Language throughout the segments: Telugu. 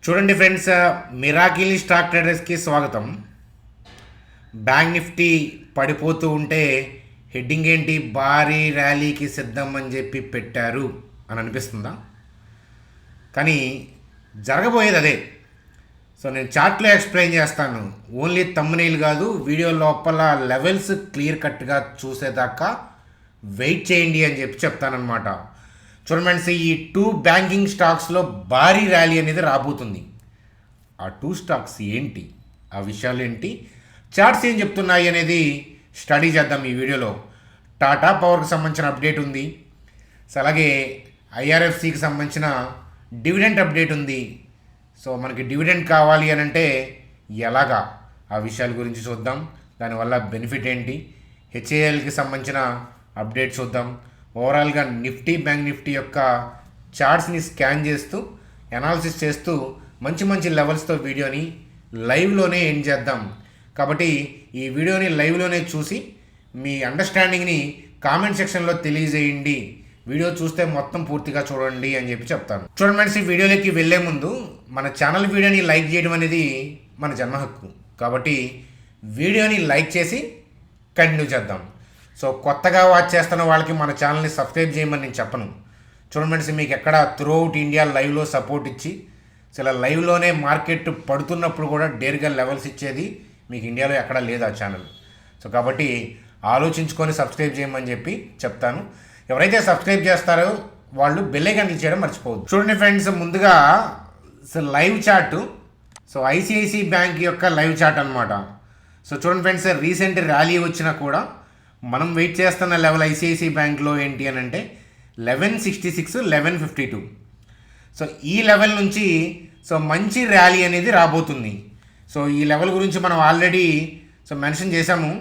చూడండి ఫ్రెండ్స్, మిరాకిల్ స్టాక్ ట్రేడర్స్కి స్వాగతం. బ్యాంక్ నిఫ్టీ పడిపోతూ ఉంటే హెడ్డింగ్ ఏంటి, భారీ ర్యాలీకి సిద్ధం అని చెప్పి పెట్టారు అని అనిపిస్తుందా? కానీ జరగబోయేది అదే. సో నేను చార్ట్లో ఎక్స్ప్లెయిన్ చేస్తాను. ఓన్లీ థంబ్నెయిల్ కాదు, వీడియో లోపల లెవెల్స్ క్లియర్ కట్గా చూసేదాకా వెయిట్ చేయండి అని చెప్పి చెప్తానమాట. చూడండి ఫ్రెండ్స్, ఈ 2 బ్యాంకింగ్ స్టాక్స్లో భారీ ర్యాలీ అనేది రాబోతుంది. ఆ 2 స్టాక్స్ ఏంటి, ఆ విషయాలు ఏంటి, చార్ట్స్ ఏం చెప్తున్నాయి అనేది స్టడీ చేద్దాం ఈ వీడియోలో. టాటా పవర్కి సంబంధించిన అప్డేట్ ఉంది, సో అలాగే ఐఆర్ఎఫ్సికి సంబంధించిన డివిడెంట్ అప్డేట్ ఉంది. సో మనకి డివిడెంట్ కావాలి అని అంటే ఎలాగా, ఆ విషయాల గురించి చూద్దాం. దానివల్ల బెనిఫిట్ ఏంటి, హెచ్ఏఎల్కి సంబంధించిన అప్డేట్ చూద్దాం. ఓవరాల్గా నిఫ్టీ, బ్యాంక్ నిఫ్టీ యొక్క చార్ట్స్ని స్కాన్ చేస్తూ అనాలిసిస్ చేస్తూ మంచి మంచి లెవెల్స్తో వీడియోని లైవ్లోనే ఎండ్ చేద్దాం. కాబట్టి ఈ వీడియోని లైవ్లోనే చూసి మీ అండర్స్టాండింగ్ని కామెంట్ సెక్షన్లో తెలియజేయండి. వీడియో చూస్తే మొత్తం పూర్తిగా చూడండి అని చెప్పి చెప్తాను. చూడండి ఫ్రెండ్స్, ఈ వీడియోలోకి వెళ్ళే ముందు మన ఛానల్ వీడియోని లైక్ చేయడం అనేది మన జన్మ హక్కు. కాబట్టి వీడియోని లైక్ చేసి కంటిన్యూ చేద్దాం. సో కొత్తగా వాచ్ చేస్తున్న వాళ్ళకి మన ఛానల్ని సబ్స్క్రైబ్ చేయమని నేను చెప్పను. చూడండి ఫ్రెండ్స్, మీకు ఎక్కడ త్రూఅవుట్ ఇండియా లైవ్లో సపోర్ట్ ఇచ్చి చాలా లైవ్లోనే మార్కెట్ పడుతున్నప్పుడు కూడా డేర్గా లెవెల్స్ ఇచ్చేది మీకు ఇండియాలో ఎక్కడా లేదు ఆ ఛానల్. సో కాబట్టి ఆలోచించుకొని సబ్స్క్రైబ్ చేయమని చెప్పి చెప్తాను. ఎవరైతే సబ్స్క్రైబ్ చేస్తారో వాళ్ళు బెల్ ఐకాన్ క్లిక్ చేయడం మర్చిపోవద్దు. చూడండి ఫ్రెండ్స్, ముందుగా live chart, so ICICI bank యొక్క లైవ్ చార్ట్ అనమాట. సో చూడండి ఫ్రెండ్స్, రీసెంట్ ర్యాలీ వచ్చినా కూడా మనం వెయిట్ చేస్తున్న లెవెల్ ఐసిఐసి బ్యాంక్లో ఏంటి అని అంటే 1166, 1152. సో ఈ లెవెల్ నుంచి సో మంచి ర్యాలీ అనేది రాబోతుంది. సో ఈ లెవెల్ గురించి మనం ఆల్రెడీ మెన్షన్ చేశాము.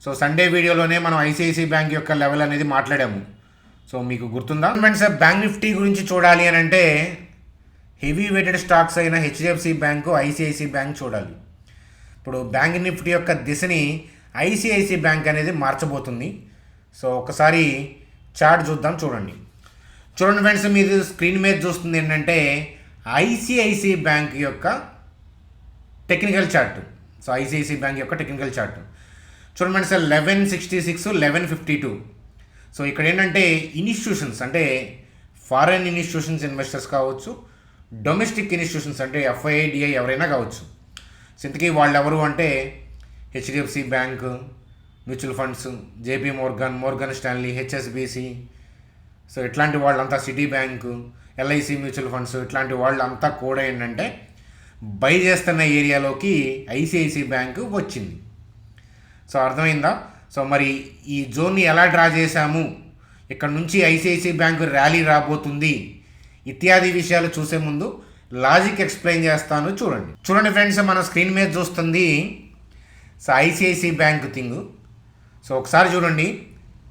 సో సండే వీడియోలోనే మనం ఐసిఐసి బ్యాంక్ యొక్క లెవెల్ అనేది మాట్లాడాము. సో మీకు గుర్తుందా ఫ్రెండ్స్? బ్యాంక్ నిఫ్టీ గురించి చూడాలి అని అంటే హెవీ వెయిటెడ్ స్టాక్స్ అయిన హెచ్డిఎఫ్సి బ్యాంకు, ఐసిఐసి బ్యాంక్ చూడాలి. ఇప్పుడు బ్యాంక్ నిఫ్టీ యొక్క దిశని ఐసిఐసి బ్యాంక్ అనేది మార్చబోతుంది. సో ఒకసారి చార్ట్ చూద్దాం. చూడండి ఫ్రెండ్స్, మీరు స్క్రీన్ మీద చూస్తుంది ఏంటంటే ఐసిఐసి బ్యాంక్ యొక్క technical chart. So ICICI bank యొక్క టెక్నికల్ చార్ట్ చూడండి ఫ్రెండ్స్, 1166, 1152. సో ఇక్కడ ఏంటంటే ఇన్స్టిట్యూషన్స్ అంటే ఫారెన్ ఇన్స్టిట్యూషన్స్ ఇన్వెస్టర్స్ కావచ్చు, డొమెస్టిక్ ఇన్స్టిట్యూషన్స్ అంటే ఎఫ్ఐఐ, డిఐ ఎవరైనా కావచ్చు. సో ఇంతకీ వాళ్ళు ఎవరు అంటే HDFC bank, mutual funds, JP Morgan, Morgan Stanley, HSBC, so ఇట్లాంటి వాళ్ళంతా, city bank, LIC mutual funds, ఇట్లాంటి వాళ్ళంతా కూడా ఏంటంటే బై చేస్తున్న ఏరియాలోకి ఐసిఐసి బ్యాంకు వచ్చింది. సో అర్థమైందా? సో మరి ఈ జోన్ని ఎలా డ్రా చేశాము, ఇక్కడ నుంచి ఐసిఐసి బ్యాంకు ర్యాలీ రాబోతుంది ఇత్యాది విషయాలు చూసే ముందు లాజిక్ ఎక్స్ప్లెయిన్ చేస్తాను. చూడండి ఫ్రెండ్స్, మన స్క్రీన్ మీద చూస్తుంది so ICICI bank thing. So ఒకసారి చూడండి.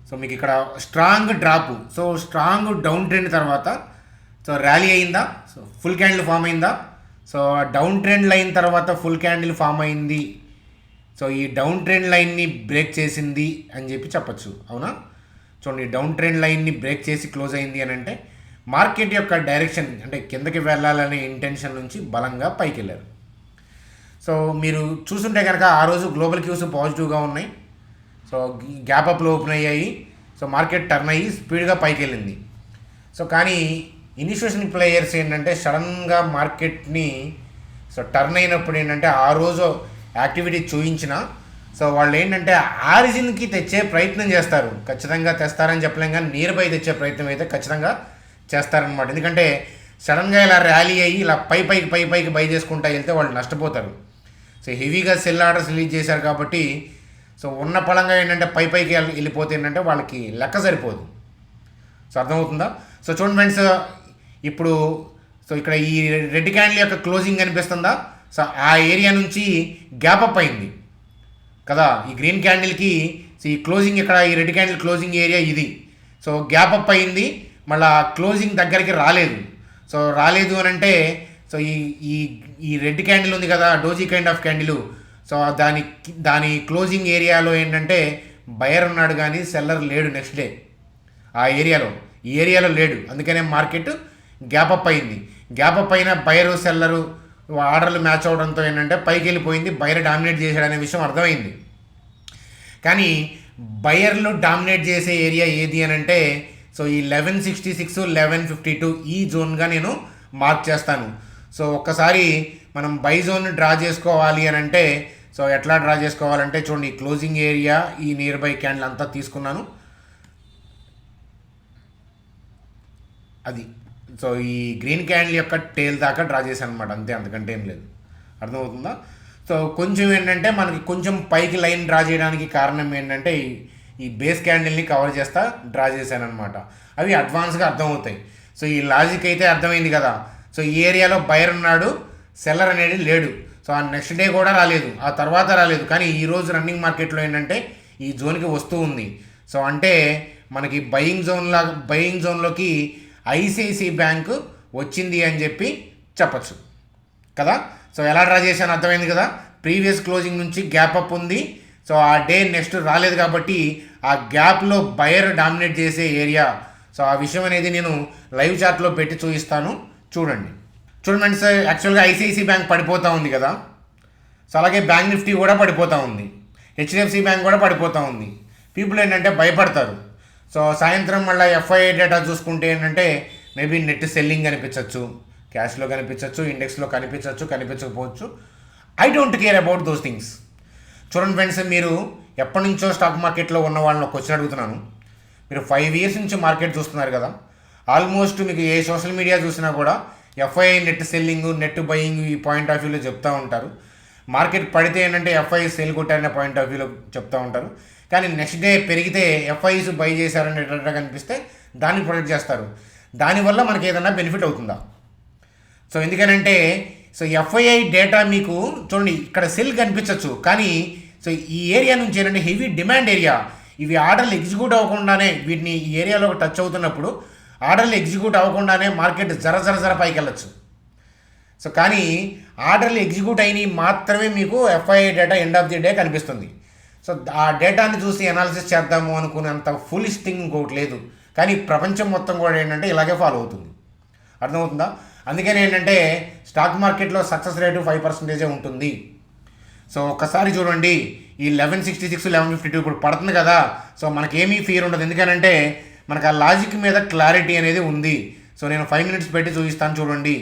సో మీకు ఇక్కడ strong drop, so strong down trend తర్వాత సో ర్యాలీ అయిందా, సో ఫుల్ క్యాండిల్ ఫామ్ అయిందా, సో డౌన్ ట్రెండ్ లైన్ తర్వాత ఫుల్ క్యాండిల్ ఫామ్ అయింది. సో ఈ డౌన్ ట్రెండ్ లైన్ని బ్రేక్ చేసింది అని చెప్పి చెప్పచ్చు, అవునా? చూడండి, డౌన్ ట్రెండ్ లైన్ని బ్రేక్ చేసి క్లోజ్ అయింది అని అంటే మార్కెట్ యొక్క డైరెక్షన్ అంటే కిందకి వెళ్ళాలనే ఇంటెన్షన్ నుంచి బలంగా పైకి వెళ్ళారు. సో మీరు చూస్తుంటే కనుక ఆ రోజు గ్లోబల్ క్యూస్ పాజిటివ్గా ఉన్నాయి. సో గ్యాప్ అప్లో ఓపెన్ అయ్యాయి. సో మార్కెట్ టర్న్ అయ్యి స్పీడ్గా పైకి వెళ్ళింది. సో కానీ ఇన్స్టిట్యూషన్ ప్లేయర్స్ ఏంటంటే సడన్గా మార్కెట్ని సో టర్న్ అయినప్పుడు ఏంటంటే ఆ రోజు యాక్టివిటీ చూయించిన సో వాళ్ళు ఏంటంటే ఆరిజిన్కి తెచ్చే ప్రయత్నం చేస్తారు. ఖచ్చితంగా తెస్తారని చెప్పలేం, కానీ నియర్ బై తెచ్చే ప్రయత్నం అయితే ఖచ్చితంగా చేస్తారనమాట. ఎందుకంటే సడన్గా ఇలా ర్యాలీ అయ్యి ఇలా పైకి బై చేసుకుంటా వెళ్తే వాళ్ళు నష్టపోతారు. సో హెవీగా సెల్ ఆర్డర్స్ రిలీజ్ చేశారు కాబట్టి సో ఉన్న పలంగా ఏంటంటే పైకి వెళ్ళిపోతే ఏంటంటే వాళ్ళకి లెక్క సరిపోదు. సో అర్థమవుతుందా? సో చూడండి ఫ్రెండ్స్, ఇప్పుడు సో ఇక్కడ ఈ రెడ్ క్యాండిల్ యొక్క క్లోజింగ్ కనిపిస్తుందా? సో ఆ ఏరియా నుంచి గ్యాప్ అప్ అయింది కదా. ఈ గ్రీన్ క్యాండిల్కి ఈ క్లోజింగ్ ఇక్కడ ఈ రెడ్ క్యాండిల్ క్లోజింగ్ ఏరియా ఇది. సో గ్యాప్ అప్ అయింది, మళ్ళీ క్లోజింగ్ దగ్గరికి రాలేదు. సో రాలేదు అని అంటే సో ఈ రెడ్ క్యాండిల్ ఉంది కదా, doji kind of candle. So దాని క్లోజింగ్ ఏరియాలో ఏంటంటే బయర్ ఉన్నాడు కానీ సెల్లర్ లేడు. నెక్స్ట్ డే ఆ ఏరియాలో లేడు. అందుకనే మార్కెట్ గ్యాప్ అప్ అయింది. గ్యాప్ అప్ అయిన బయరు సెల్లరు ఆర్డర్లు మ్యాచ్ అవడంతో ఏంటంటే పైకి వెళ్ళిపోయింది, బయర్ డామినేట్ చేశాడనే విషయం అర్థమైంది. కానీ బయర్లు డామినేట్ చేసే ఏరియా ఏది అని అంటే సో ఈ 1166 1152 ఈ జోన్గా నేను మార్క్ చేస్తాను. సో ఒక్కసారి మనం బై జోన్ డ్రా చేసుకోవాలి అని అంటే సో ఎట్లా డ్రా చేసుకోవాలంటే చూడండి, క్లోజింగ్ ఏరియా ఈ నియర్ బై క్యాండిల్ అంతా తీసుకున్నాను. అది సో ఈ గ్రీన్ క్యాండిల్ యొక్క టేల్ దాకా డ్రా చేశాను అనమాట, అంతే, అంతకంటే ఏం లేదు. అర్థమవుతుందా? సో కొంచెం ఏంటంటే మనకి కొంచెం పైకి లైన్ డ్రా చేయడానికి కారణం ఏంటంటే ఈ బేస్ క్యాండిల్ని కవర్ చేస్తా డ్రా చేశాను అనమాట. అవి అడ్వాన్స్గా అర్థమవుతాయి. సో ఈ లాజిక్ అయితే అర్థమైంది కదా. సో ఈ ఏరియాలో బయర్ ఉన్నాడు, సెల్లర్ అనేది లేడు. సో ఆ నెక్స్ట్ డే కూడా రాలేదు, ఆ తర్వాత రాలేదు. కానీ ఈరోజు రన్నింగ్ మార్కెట్లో ఏంటంటే ఈ జోన్కి వస్తూ ఉంది. సో అంటే మనకి బయింగ్ జోన్లోకి ఐసిఐసిఐ బ్యాంకు వచ్చింది అని చెప్పి చెప్పచ్చు కదా. సో ఎలా డ్రా చేశాను అర్థమైంది కదా. ప్రీవియస్ క్లోజింగ్ నుంచి గ్యాప్ అప్ ఉంది. సో ఆ డే నెక్స్ట్ రాలేదు కాబట్టి ఆ గ్యాప్లో బయర్ డామినేట్ చేసే ఏరియా. సో ఆ విషయం అనేది నేను లైవ్ చార్ట్లో పెట్టి చూపిస్తాను, చూడండి. చూడండి సార్, యాక్చువల్గా ఐసిఐసిఐ బ్యాంక్ పడిపోతూ ఉంది కదా. సో అలాగే బ్యాంక్ నిఫ్టీ కూడా పడిపోతూ ఉంది, హెచ్డిఎఫ్సి బ్యాంక్ కూడా పడిపోతూ ఉంది. పీపుల్ ఏంటంటే భయపడతారు. సో సాయంత్రం మళ్ళీ ఎఫ్ఐఐ డేటా చూసుకుంటే ఏంటంటే మేబీ నెట్ సెల్లింగ్ కనిపించవచ్చు, క్యాష్లో కనిపించవచ్చు, ఇండెక్స్లో కనిపించకపోవచ్చు. I don't care about those things. చూడండి ఫ్రెండ్స్, మీరు ఎప్పటి నుంచో స్టాక్ మార్కెట్లో ఉన్న వాళ్ళని ఒక క్వశ్చన్ అడుగుతున్నాను. మీరు 5 years నుంచి మార్కెట్ చూస్తున్నారు కదా. ఆల్మోస్ట్ మీకు ఏ సోషల్ మీడియా చూసినా కూడా FII net selling, net buying ఈ పాయింట్ ఆఫ్ వ్యూలో చెప్తూ ఉంటారు. మార్కెట్ పడితే ఏంటంటే ఎఫ్ఐఐ సెల్ కొట్టారనే పాయింట్ ఆఫ్ వ్యూలో చెప్తూ ఉంటారు. కానీ నెక్స్ట్ డే పెరిగితే ఎఫ్ఐఐస్ బై చేశారనేటట్టుగా కనిపిస్తే దాన్ని ప్రొటెక్ట్ చేస్తారు. దానివల్ల మనకి ఏదైనా బెనిఫిట్ అవుతుందా? సో ఎందుకనంటే సో ఎఫ్ఐఐ డేటా మీకు చూడండి, ఇక్కడ సెల్ కనిపించవచ్చు, కానీ సో ఈ ఏరియా నుంచి ఏంటంటే హెవీ డిమాండ్ ఏరియా. ఇవి ఆర్డర్లు ఎగ్జిక్యూట్ అవ్వకుండానే వీటిని ఈ ఏరియాలో టచ్ అవుతున్నప్పుడు ఆర్డర్లు ఎగ్జిక్యూట్ అవ్వకుండానే మార్కెట్ జర పైకి వెళ్ళచ్చు. సో కానీ ఆర్డర్లు ఎగ్జిక్యూట్ అయినవి మాత్రమే మీకు FII data end of the day కనిపిస్తుంది. సో ఆ డేటాని చూసి అనాలిసిస్ చేద్దాము అనుకునేంత ఫులిష్ థింగ్ ఇంకోటి లేదు. కానీ ప్రపంచం మొత్తం కూడా ఏంటంటే ఇలాగే ఫాలో అవుతుంది. అర్థమవుతుందా? అందుకని ఏంటంటే స్టాక్ మార్కెట్లో సక్సెస్ రేటు 5% ఉంటుంది. సో ఒక్కసారి చూడండి, ఈ 1166 1152 ఇప్పుడు పడుతుంది కదా. సో మనకేమీ ఫియర్ ఉండదు, ఎందుకనంటే మనకు ఆ లాజిక్ మీద క్లారిటీ అనేది ఉంది. సో నేను 5 minutes పెట్టి చూపిస్తాను, చూడండి.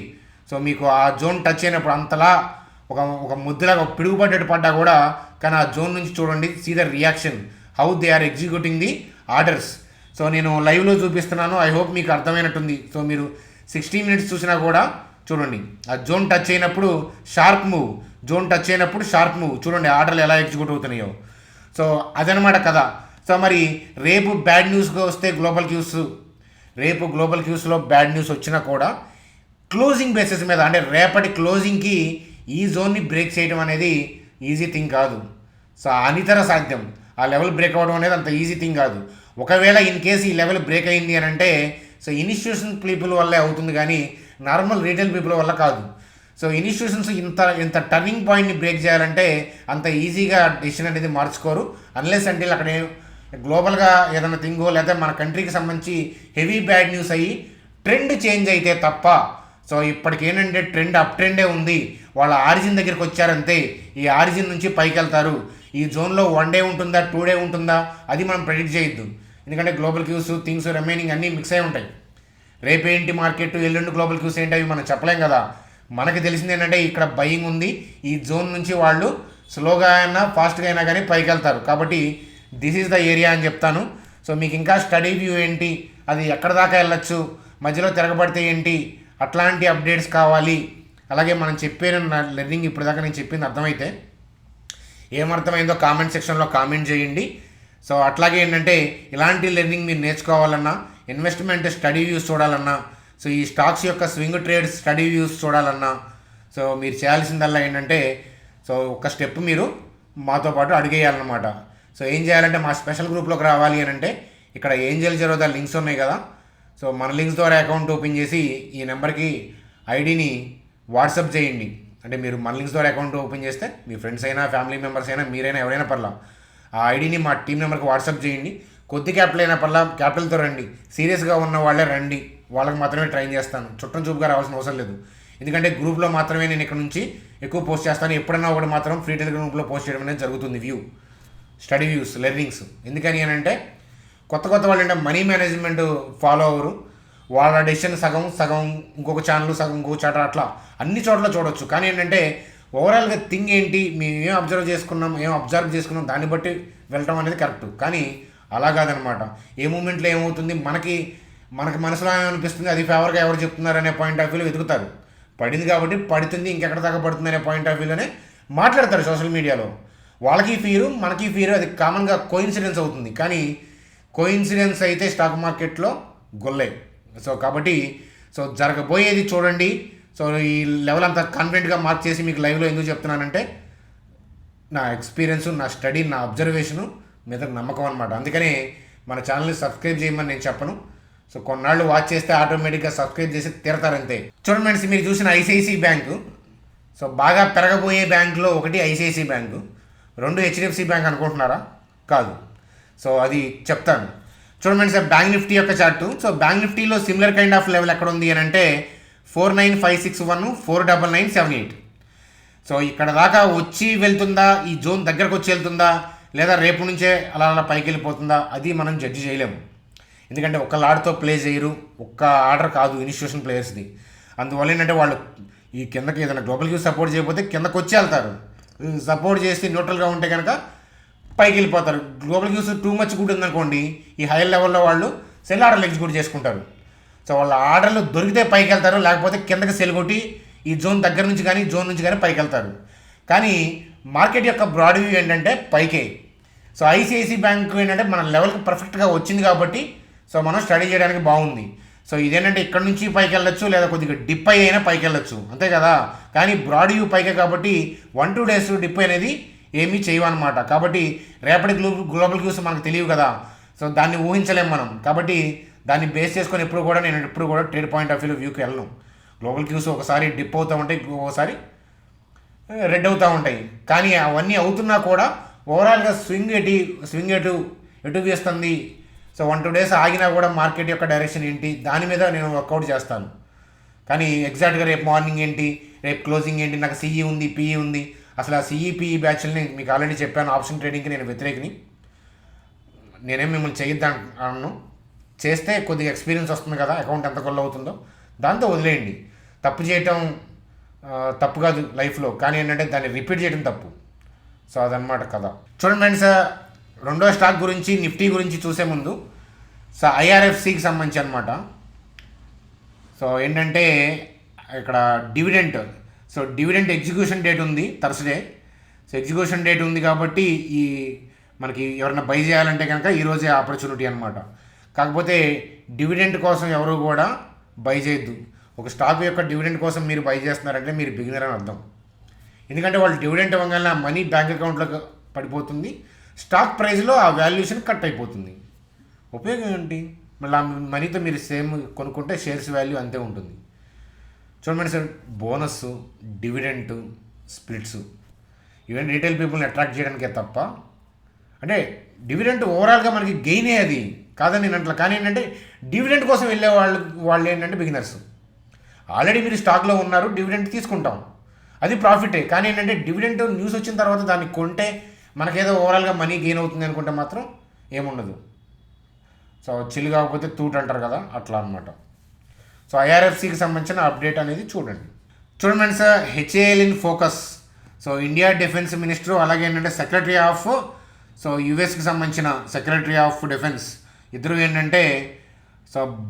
సో మీకు ఆ జోన్ టచ్ అయినప్పుడు అంతలా ఒక ముద్దులాగా ఒక పిడుగుపడ్డట్టు పడ్డా కూడా, కానీ ఆ జోన్ నుంచి చూడండి, see the reaction, how they are executing the orders. So నేను లైవ్లో చూపిస్తున్నాను, ఐ హోప్ మీకు అర్థమైనట్టుంది. సో మీరు 60 minutes చూసినా కూడా చూడండి, ఆ జోన్ టచ్ అయినప్పుడు షార్ప్ మూవ్, జోన్ టచ్ అయినప్పుడు షార్ప్ మూవ్, చూడండి ఆర్డర్లు ఎలా ఎగ్జిక్యూట్ అవుతున్నాయో. సో అదనమాట కదా. సో మరి రేపు బ్యాడ్ న్యూస్గా వస్తే రేపు గ్లోబల్ క్యూస్లో బ్యాడ్ న్యూస్ వచ్చినా కూడా క్లోజింగ్ బేసిస్ మీద, అంటే రేపటి క్లోజింగ్కి ఈ జోన్ని బ్రేక్ చేయడం అనేది ఈజీ థింగ్ కాదు. సో అనితర సాధ్యం. ఆ లెవెల్ బ్రేక్ అవ్వడం అనేది అంత ఈజీ థింగ్ కాదు. ఒకవేళ ఇన్ కేసు ఈ లెవెల్ బ్రేక్ అయింది అని అంటే సో ఇన్స్టిట్యూషన్ పీపుల్ వల్లే అవుతుంది, కానీ నార్మల్ రీటైల్ పీపుల్ వల్ల కాదు. సో ఇన్స్టిట్యూషన్స్ ఇంత టర్నింగ్ పాయింట్ని బ్రేక్ చేయాలంటే అంత ఈజీగా డెసిషన్ అనేది మార్చుకోరు, అన్లెస్ అంటే అక్కడ గ్లోబల్గా ఏదైనా థింగో లేదా మన కంట్రీకి సంబంధించి హెవీ బ్యాడ్ న్యూస్ అయ్యి ట్రెండ్ చేంజ్ అయితే తప్ప. సో ఇప్పటికి ఏంటంటే ట్రెండ్ అప్ ట్రెండే ఉంది, వాళ్ళ ఆరిజిన్ దగ్గరికి వచ్చారంతే. ఈ ఆరిజిన్ నుంచి పైకి వెళ్తారు. ఈ జోన్లో 1 day ఉంటుందా 2 day ఉంటుందా అది మనం ప్రెడిక్ట్ చేయొద్దు, ఎందుకంటే గ్లోబల్ క్యూస్ థింగ్స్ రిమైనింగ్ అన్నీ మిక్స్ అయి ఉంటాయి. రేపేంటి మార్కెట్, ఎల్లుండి గ్లోబల్ క్యూస్ ఏంటి అవి మనం చెప్పలేం కదా. మనకి తెలిసింది ఏంటంటే ఇక్కడ బయింగ్ ఉంది, ఈ జోన్ నుంచి వాళ్ళు స్లోగా అయినా ఫాస్ట్గా అయినా కానీ పైకి వెళ్తారు. కాబట్టి దిస్ ఈజ్ ద ఏరియా అని చెప్తాను. సో మీకు ఇంకా స్టడీ వ్యూ ఏంటి, అది ఎక్కడ దాకా వెళ్ళచ్చు, మధ్యలో తిరగబడితే ఏంటి, అట్లాంటి అప్డేట్స్ కావాలి. అలాగే మనం చెప్పిన లెర్నింగ్ ఇప్పుడు దాకా నేను చెప్పింది అర్థమైతే ఏమర్థమైందో కామెంట్ సెక్షన్లో కామెంట్ చేయండి. సో అట్లాగే ఏంటంటే ఇలాంటి లెర్నింగ్ మీరు నేర్చుకోవాలన్నా, ఇన్వెస్ట్మెంట్ స్టడీ వ్యూస్ చూడాలన్నా, సో ఈ స్టాక్స్ యొక్క స్వింగ్ ట్రేడ్స్ స్టడీ వ్యూస్ చూడాలన్నా సో మీరు చేయాల్సిందల్లా ఏంటంటే సో ఒక స్టెప్ మీరు మాతో పాటు అడిగేయాలన్నమాట. సో ఏం చేయాలంటే మా స్పెషల్ గ్రూప్లోకి రావాలి అని అంటే ఇక్కడ ఏంజల్ జెరోదా లింక్స్ ఉన్నాయి కదా. సో మన లింక్స్ ద్వారా అకౌంట్ ఓపెన్ చేసి ఈ నెంబర్కి ఐడిని వాట్సాప్ చేయండి. అంటే మీరు మన లింక్స్ ద్వారా అకౌంట్ ఓపెన్ చేస్తే మీ ఫ్రెండ్స్ అయినా ఫ్యామిలీ మెంబర్స్ అయినా మీరైనా ఎవరైనా పర్లా ఆ ఐడిని మా టీం నెంబర్కి వాట్సాప్ చేయండి. కొద్ది క్యాపిటల్ అయినా పర్లా క్యాపిటల్తో రండి, సీరియస్గా ఉన్న వాళ్ళే రండి, వాళ్ళకి మాత్రమే ట్రైన్ చేస్తాను, చుట్టం చూపుగా రావాల్సిన అవసరం లేదు. ఎందుకంటే గ్రూప్లో మాత్రమే నేను ఇక్కడ నుంచి ఎక్కువ పోస్ట్ చేస్తాను. ఎప్పుడైనా ఒకటి మాత్రం ఫ్రీ టెలిగ్రామ్ గ్రూప్లో పోస్ట్ చేయడం అనేది జరుగుతుంది. Study views, learnings. ఎందుకని అని అంటే కొత్త వాళ్ళు అంటే మనీ మేనేజ్మెంట్ ఫాలో అవ్వరు. వాళ్ళ డెసిషన్ సగం ఇంకొక ఛానల్, సగం ఇంకొక చాట, అట్లా అన్ని చోట్ల చూడవచ్చు. కానీ ఏంటంటే ఓవరాల్గా థింగ్ ఏంటి, మేము ఏం అబ్జర్వ్ చేసుకున్నాం దాన్ని బట్టి వెళ్ళటం అనేది కరెక్ట్. కానీ అలా కాదనమాట. ఏ మూమెంట్లో ఏమవుతుంది, మనకి మనసులో ఏమనిపిస్తుంది, అది ఫేవర్గా ఎవరు చెప్తున్నారు అనే పాయింట్ ఆఫ్ వ్యూలో వెతుకుతారు. పడింది కాబట్టి పడుతుంది, ఇంకెక్కడ దాకా పడుతుంది అనే పాయింట్ ఆఫ్ వ్యూలోనే మాట్లాడతారు సోషల్ మీడియాలో. వాళ్ళకి ఫీరు, మనకి ఫీరు, అది కామన్గా కోయిన్సిడెన్స్ అవుతుంది. కానీ కోయిన్సిడెన్స్ అయితే స్టాక్ మార్కెట్లో గొల్లే. కాబట్టి జరగబోయేది చూడండి. ఈ లెవెల్ అంతా కాన్ఫిడెంట్గా మార్క్ చేసి మీకు లైవ్లో ఎందుకు చెప్తున్నానంటే నా ఎక్స్పీరియన్స్, నా స్టడీ, నా అబ్జర్వేషను మీద నమ్మకం అనమాట. అందుకని మన ఛానల్ని సబ్స్క్రైబ్ చేయమని నేను చెప్పను. కొన్నాళ్ళు వాచ్ చేస్తే ఆటోమేటిక్గా సబ్స్క్రైబ్ చేసి తీరతారంతే. చూడండి ఫ్రెండ్స్, మీరు చూసిన ఐసిఐసిఐ బ్యాంకు, బాగా పెరగబోయే బ్యాంకులో ఒకటి ఐసిఐసిఐ బ్యాంకు, 2 హెచ్డిఎఫ్సి బ్యాంక్ అనుకుంటున్నారా? కాదు. అది చెప్తాను. చూడండి సార్, బ్యాంక్ నిఫ్టీ యొక్క చార్టు. బ్యాంక్ నిఫ్టీలో సిమిలర్ కైండ్ ఆఫ్ లెవెల్ ఎక్కడ ఉంది అని అంటే 49561, 49978. ఇక్కడ దాకా వచ్చి వెళ్తుందా, ఈ జోన్ దగ్గరకు వచ్చి వెళ్తుందా, లేదా రేపు నుంచే అలా పైకి వెళ్ళిపోతుందా, అది మనం జడ్జి చేయలేము. ఎందుకంటే ఒక్క లాడ్తో ప్లే చేయరు, ఒక్క ఆర్డర్ కాదు ఇన్స్టిట్యూషన్ ప్లేయర్స్ది. అందువల్ల ఏంటంటే వాళ్ళు ఈ కిందకి ఏదైనా గ్లోబల్ క్యూ సపోర్ట్ చేయకపోతే కిందకు వచ్చి వెళ్తారు. సపోర్ట్ చేసి న్యూట్రల్గా ఉంటే కనుక పైకి వెళ్ళిపోతారు. Global cues too much good ఉందనుకోండి, ఈ హై లెవెల్లో వాళ్ళు సెల్ ఆర్డర్లు ఎగ్జిక్యూట్ చేసుకుంటారు. వాళ్ళ ఆర్డర్లు దొరికితే పైకి వెళ్తారు, లేకపోతే కిందకి సెల్ కొట్టి ఈ జోన్ దగ్గర నుంచి కానీ జోన్ నుంచి కానీ పైకి వెళ్తారు. కానీ మార్కెట్ యొక్క బ్రాడ్ వ్యూ ఏంటంటే పైకే. ఐసిఐసిఐ బ్యాంక్ ఏంటంటే మన లెవెల్కి పర్ఫెక్ట్గా వచ్చింది కాబట్టి మనం స్టడీ చేయడానికి బాగుంది. ఇదేంటంటే ఇక్కడ నుంచి పైకి వెళ్ళొచ్చు, లేదా కొద్దిగా డిప్ అయినా పైకి వెళ్ళొచ్చు, అంతే కదా. కానీ బ్రాడ్ వ్యూ పైకే కాబట్టి 1-2 డేస్ డిప్ అనేది ఏమీ చేయవన్నమాట. కాబట్టి రేపటి గ్లోబల్ క్యూస్ మనకు తెలియవు కదా, దాన్ని ఊహించలేము మనం. కాబట్టి దాన్ని బేస్ చేసుకొని నేను ఎప్పుడు కూడా ట్రేడ్ పాయింట్ ఆఫ్ వ్యూకి వెళ్ళను. గ్లోబల్ క్యూస్ ఒకసారి డిప్ అవుతూ ఉంటాయి, ఒకసారి రెడ్ అవుతూ ఉంటాయి. కానీ అవన్నీ అవుతున్నా కూడా ఓవరాల్గా స్వింగ్ ఎటు వేస్తుంది. 1-2 డేస్ ఆగినా కూడా మార్కెట్ యొక్క డైరెక్షన్ ఏంటి, దాని మీద నేను వర్కౌట్ చేస్తాను. కానీ ఎగ్జాక్ట్గా రేపు మార్నింగ్ ఏంటి, రేపు క్లోజింగ్ ఏంటి, నాకు సిఈ ఉంది, పిఈ ఉంది. అసలు ఆ సిఈ పిఈ బ్యాచ్ని మీకు ఆల్రెడీ చెప్పాను, ఆప్షన్ ట్రేడింగ్కి నేను వ్యతిరేకిని. నేనేం మిమ్మల్ని చేయొద్దాను, చేస్తే కొద్దిగా ఎక్స్పీరియన్స్ వస్తుంది కదా, అకౌంట్ ఎంత కొల్ల అవుతుందో దాంతో వదిలేయండి. తప్పు చేయటం తప్పు కాదు లైఫ్లో, కానీ ఏంటంటే దాన్ని రిపీట్ చేయడం తప్పు. అదనమాట కదా. చూడండి ఫ్రెండ్స్, రెండో స్టాక్ గురించి, నిఫ్టీ గురించి చూసే ముందు ఐఆర్ఎఫ్సికి సంబంధించి అనమాట. ఏంటంటే ఇక్కడ డివిడెంట్ ఎగ్జిక్యూషన్ డేట్ ఉంది థర్స్డే. ఎగ్జిక్యూషన్ డేట్ ఉంది కాబట్టి మనకి ఎవరైనా బై చేయాలంటే కనుక ఈరోజే ఆపర్చునిటీ అనమాట. కాకపోతే డివిడెంట్ కోసం ఎవరు కూడా బై చేయొద్దు. ఒక స్టాక్ యొక్క డివిడెంట్ కోసం మీరు బై చేస్తున్నారంటే మీరు బిగినర్ అని అర్థం. ఎందుకంటే వాళ్ళు డివిడెంట్ ఇవ్వగానే మనీ బ్యాంక్ అకౌంట్లోకి పడిపోతుంది, స్టాక్ ప్రైస్లో ఆ వాల్యుయేషన్ కట్ అయిపోతుంది. ఉపయోగం ఏంటి? మళ్ళీ ఆ మనీతో మీరు సేమ్ కొనుక్కుంటే షేర్స్ వాల్యూ అంతే ఉంటుంది. చూడండి సార్, బోనస్, డివిడెంట్, స్ప్లిట్స్ ఇవన్నీ రీటైల్ పీపుల్ని అట్రాక్ట్ చేయడానికే తప్ప, అంటే డివిడెంట్ ఓవరాల్గా మనకి గెయినే అది కాదని నేను అంటలా. కానీ ఏంటంటే డివిడెంట్ కోసం వెళ్ళే వాళ్ళు ఏంటంటే బిగినర్స్. ఆల్రెడీ మీరు స్టాక్లో ఉన్నారు, డివిడెంట్ తీసుకుంటాం, అది ప్రాఫిటే. కానీ ఏంటంటే డివిడెంట్ న్యూస్ వచ్చిన తర్వాత దాన్ని కొంటే మనకేదో ఓవరాల్గా మనీ గెయిన్ అవుతుంది అనుకుంటే మాత్రం ఏముండదు. చిల్లు కాకపోతే తూట్ అంటారు కదా, అట్లా అనమాట. ఐఆర్ఎఫ్సికి సంబంధించిన అప్డేట్ అనేది చూడండి friends. HAL in focus. India defence minister, అలాగే ఏంటంటే సెక్రటరీ ఆఫ్ యుఎస్కి సంబంధించిన సెక్రటరీ ఆఫ్ డిఫెన్స్ ఇద్దరు ఏంటంటే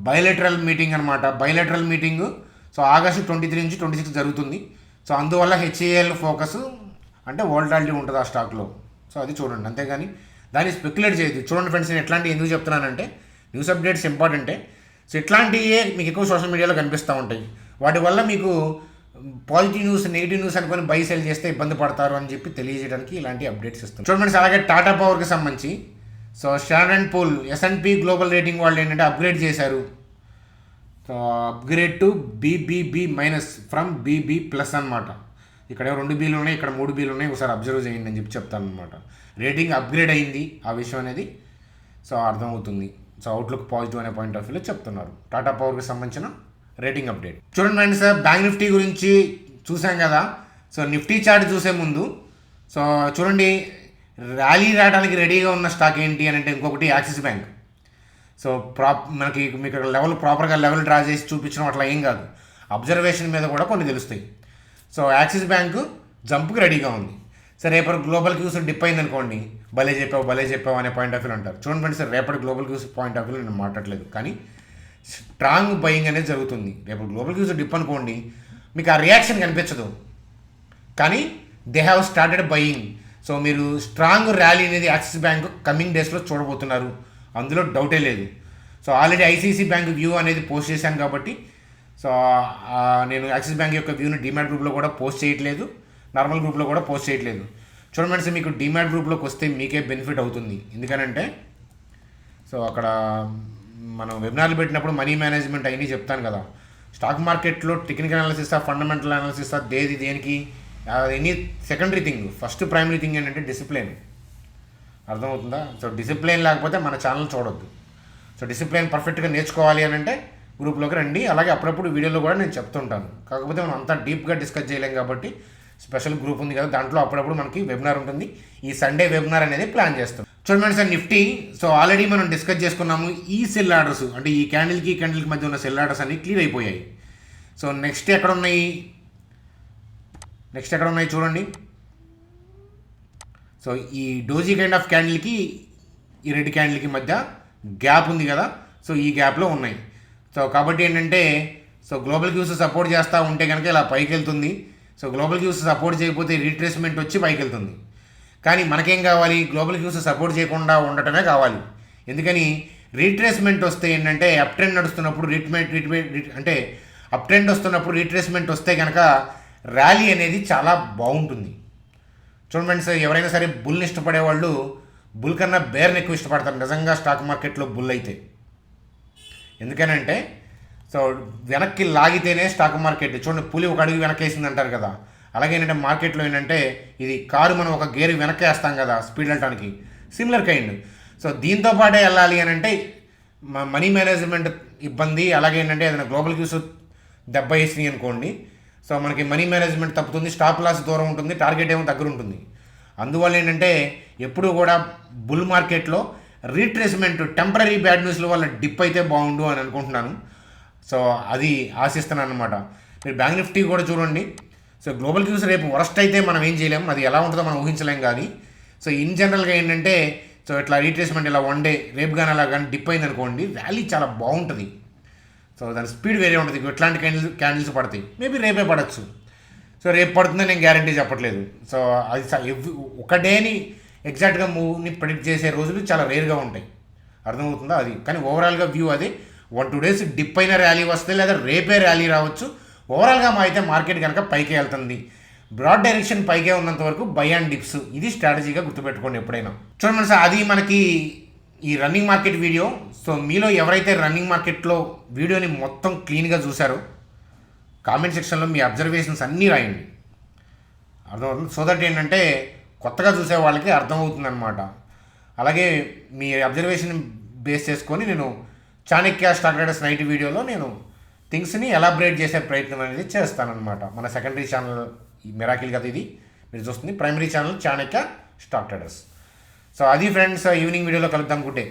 బైలేటరల్ మీటింగ్ అనమాట. బైలేటరల్ మీటింగ్ ఆగస్టు 23 నుంచి 26 జరుగుతుంది. అందువల్ల హెచ్ఏఎల్ ఫోకస్ అంటే వోల్టాలిటీ ఉంటుంది ఆ స్టాక్లో. అది చూడండి, అంతేగాని దాన్ని స్పెక్యులేట్ చేయొద్దు. చూడండి ఫ్రెండ్స్, నేను ఎట్లాంటివి ఎందుకు చెప్తున్నానంటే న్యూస్ అప్డేట్స్ ఇంపార్టెంటే. ఇట్లాంటివే మీకు ఎక్కువ సోషల్ మీడియాలో కనిపిస్తూ ఉంటాయి. వాటి వల్ల మీకు పాజిటివ్ న్యూస్, నెగిటివ్ న్యూస్ అనుకొని బై సెల్ చేస్తే ఇబ్బంది పడతారు అని చెప్పి తెలియజేయడానికి ఇలాంటి అప్డేట్స్ ఇస్తాం. చూడండి, అలాగే టాటా పవర్కి సంబంధించి standard pool S&P global rating వాళ్ళు ఏంటంటే అప్గ్రేడ్ చేశారు. Upgrade to BBB- from BB+ అనమాట. ఇక్కడ 2 Bలు ఉన్నాయి, ఇక్కడ 3 Bలు ఉన్నాయి. ఒకసారి అబ్జర్వ్ చేయండి అని చెప్తాను అనమాట. రేటింగ్ అప్గ్రేడ్ అయింది, ఆ విషయం అనేది అర్థమవుతుంది. అవుట్లుక్ పాజిటివ్ అనే పాయింట్ ఆఫ్ వ్యూలో చెప్తున్నారు. టాటా పవర్కి సంబంధించిన రేటింగ్ అప్డేట్ చూడండి ఫ్రెండ్స్, బ్యాంక్ నిఫ్టీ గురించి చూసాం కదా. సో నిఫ్టీ చార్ట్ చూసే ముందు సో చూడండి, ర్యాలీ రావడానికి రెడీగా ఉన్న స్టాక్ ఏంటి అని అంటే ఇంకొకటి యాక్సిస్ బ్యాంక్. సో మనకి మీకు ప్రాపర్గా లెవెల్ డ్రా చేసి చూపించడం అట్లా ఏం కాదు, అబ్జర్వేషన్ మీద కూడా కొన్ని తెలుస్తాయి. సో యాక్సిస్ బ్యాంకు జంప్కి రెడీగా ఉంది. సరే రేపటి గ్లోబల్ క్యూస్ డిప్ అయింది అనుకోండి, భలే చెప్పావు అనే పాయింట్ ఆఫ్ వ్యూ అంటారు. చూడండి ఫ్రెండ్స్, రేపటి global cues point of view నేను మాట్లాడలేదు, కానీ స్ట్రాంగ్ బయింగ్ అనేది జరుగుతుంది. రేపు గ్లోబల్ క్యూస్ డిప్ అనుకోండి, మీకు ఆ రియాక్షన్ కనిపించదు, కానీ they have started buying. So మీరు స్ట్రాంగ్ ర్యాలీ అనేది యాక్సిస్ బ్యాంక్ కమింగ్ డేస్లో చూడబోతున్నారు, అందులో డౌటే లేదు. So already ICC bank view అనేది పోస్ట్ చేశాను కాబట్టి సో నేను యాక్సిస్ బ్యాంక్ యొక్క వ్యూని డిమాట్ గ్రూప్లో కూడా పోస్ట్ చేయట్లేదు, నార్మల్ గ్రూప్లో కూడా పోస్ట్ చేయట్లేదు. చూడమంటే మీకు డిమాట్ గ్రూప్లోకి వస్తే మీకే బెనిఫిట్ అవుతుంది. ఎందుకనంటే సో అక్కడ మనం వెబినార్లు పెట్టినప్పుడు మనీ మేనేజ్మెంట్ అవన్నీ చెప్తాను కదా. స్టాక్ మార్కెట్లో టెక్నికల్ అనాలిసిస్, ఫండమెంటల్ అనాలిసిస్, దేనికి any secondary thing, first primary thing ఏంటంటే డిసిప్లిన్. అర్థమవుతుందా? సో డిసిప్లిన్ లేకపోతే మన ఛానల్ చూడొద్దు. సో డిసిప్లిన్ పర్ఫెక్ట్గా నేర్చుకోవాలి అని అంటే గ్రూప్లోకి రండి. అలాగే అప్పుడప్పుడు వీడియోలో కూడా నేను చెప్తుంటాను, కాకపోతే మనం అంతా డీప్గా డిస్కస్ చేయలేం కాబట్టి స్పెషల్ గ్రూప్ ఉంది కదా, దాంట్లో అప్పుడప్పుడు మనకి వెబినార్ ఉంటుంది. ఈ సండే వెబినార్ అనేది ప్లాన్ చేస్తాం. చూడండి సార్, నిఫ్టీ సో ఆల్రెడీ మనం డిస్కస్ చేసుకున్నాము. ఈ సెల్ ఆర్డర్స్ అంటే ఈ క్యాండిల్కి మధ్య ఉన్న సెల్ ఆర్డర్స్ అన్ని క్లియర్ అయిపోయాయి. సో నెక్స్ట్ ఎక్కడ ఉన్నాయి చూడండి. సో ఈ డోజీ కైండ్ ఆఫ్ క్యాండిల్కి ఈ రెడ్ క్యాండిల్కి మధ్య గ్యాప్ ఉంది కదా, సో ఈ గ్యాప్లో ఉన్నాయి. సో కాబట్టి ఏంటంటే సో గ్లోబల్ క్యూస్ సపోర్ట్ చేస్తూ ఉంటే కనుక ఇలా పైకి వెళ్తుంది. సో గ్లోబల్ క్యూస్ సపోర్ట్ చేయకపోతే రీట్రేస్మెంట్ వచ్చి పైకి వెళ్తుంది. కానీ మనకేం కావాలి, గ్లోబల్ క్యూస్ సపోర్ట్ చేయకుండా ఉండటమే కావాలి. ఎందుకని రీట్రేస్మెంట్ వస్తే ఏంటంటే అప్ ట్రెండ్ నడుస్తున్నప్పుడు అంటే అప్ ట్రెండ్ వస్తున్నప్పుడు రీట్రేస్మెంట్ వస్తే కనుక ర్యాలీ అనేది చాలా బాగుంటుంది. చూడండి సార్, ఎవరైనా సరే బుల్ని ఇష్టపడే వాళ్ళు బుల్ కన్నా బేర్ని ఎక్కువ ఇష్టపడతారు నిజంగా స్టాక్ మార్కెట్లో బుల్ అయితే. ఎందుకనంటే సో వెనక్కి లాగితేనే స్టాక్ మార్కెట్. చూడండి, పులి ఒక అడుగు వెనక్కి వేసింది అంటారు కదా, అలాగే ఏంటంటే మార్కెట్లో ఏంటంటే ఇది కారు మనం ఒక గేర్ వెనక్కి వేస్తాం కదా స్పీడ్ వెళ్ళడానికి, సిమిలర్ కైండ్. సో దీంతో పాటే వెళ్ళాలి అని అంటే మనీ మేనేజ్మెంట్ ఇబ్బంది, అలాగే ఏంటంటే ఏదైనా గ్లోబల్ క్యూస్ దెబ్బ వేసినాయి అనుకోండి, సో మనకి మనీ మేనేజ్మెంట్ తప్పుతుంది, స్టాప్ లాస్ దూరం ఉంటుంది, టార్గెట్ ఏమో దగ్గర ఉంటుంది. అందువల్ల ఏంటంటే ఎప్పుడూ కూడా బుల్ మార్కెట్లో రీట్రేస్మెంట్, టెంపరీ బ్యాడ్ న్యూస్ల వల్ల డిప్ అయితే బాగుండు అని అనుకుంటున్నాను. సో అది ఆశిస్తున్నాను అనమాట. మీరు బ్యాంక్ నిఫ్టీ కూడా చూడండి. సో గ్లోబల్ క్యూస్ రేపు వరస్ట్ అయితే మనం ఏం చేయలేం, అది ఎలా ఉంటుందో మనం ఊహించలేం. కానీ సో ఇన్ జనరల్గా ఏంటంటే సో ఇట్లా రీట్రేస్మెంట్ ఇలా వన్ డే రేపు కానీ అలా కానీ డిప్ అయింది అనుకోండి, ర్యాలీ చాలా బాగుంటుంది. సో దాని స్పీడ్ వేరే ఉంటుంది. ఎట్లాంటి క్యాండిల్స్ పడతాయి, మేబీ రేపే పడవచ్చు. సో రేపు పడుతుందని నేను గ్యారంటీ చెప్పట్లేదు. సో అది ఒక డేని ఎగ్జాక్ట్గా మూవ్ని ప్రిడిక్ట్ చేసే రోజులు చాలా రేర్గా ఉంటాయి. అర్థమవుతుందా? అది కానీ ఓవరాల్గా వ్యూ అది 1-2 డేస్ డిప్ అయిన ర్యాలీ వస్తే లేదా రేపే ర్యాలీ రావచ్చు. ఓవరాల్గా మా అయితే మార్కెట్ కనుక పైకే వెళ్తుంది, బ్రాడ్ డైరెక్షన్ పైకే ఉన్నంత వరకు బై అండ్ డిప్స్, ఇది స్ట్రాటజీగా గుర్తుపెట్టుకోండి ఎప్పుడైనా. చూడండి సార్, అది మనకి ఈ రన్నింగ్ మార్కెట్ వీడియో. సో మీలో ఎవరైతే రన్నింగ్ మార్కెట్లో వీడియోని మొత్తం క్లీన్గా చూసారో కామెంట్ సెక్షన్లో మీ అబ్జర్వేషన్స్ అన్నీ రాయండి. అర్థమవుతుంది, సో దట్ ఏంటంటే కొత్తగా చూసే వాళ్ళకి అర్థమవుతుంది అనమాట. అలాగే మీ అబ్జర్వేషన్ బేస్ చేసుకొని నేను చాణక్య స్టాక్ ట్రేడర్స్ నైట్ వీడియోలో నేను థింగ్స్ని ఎలాబరేట్ చేసే ప్రయత్నం అనేది చేస్తానన్నమాట. మన సెకండరీ ఛానల్ మిరాకిల్ కదా ఇది మీరు చూస్తుంది, primary channel Chanakya stock traders. So అది ఫ్రెండ్స్, ఈవినింగ్ వీడియోలో కలుద్దాం. Good day.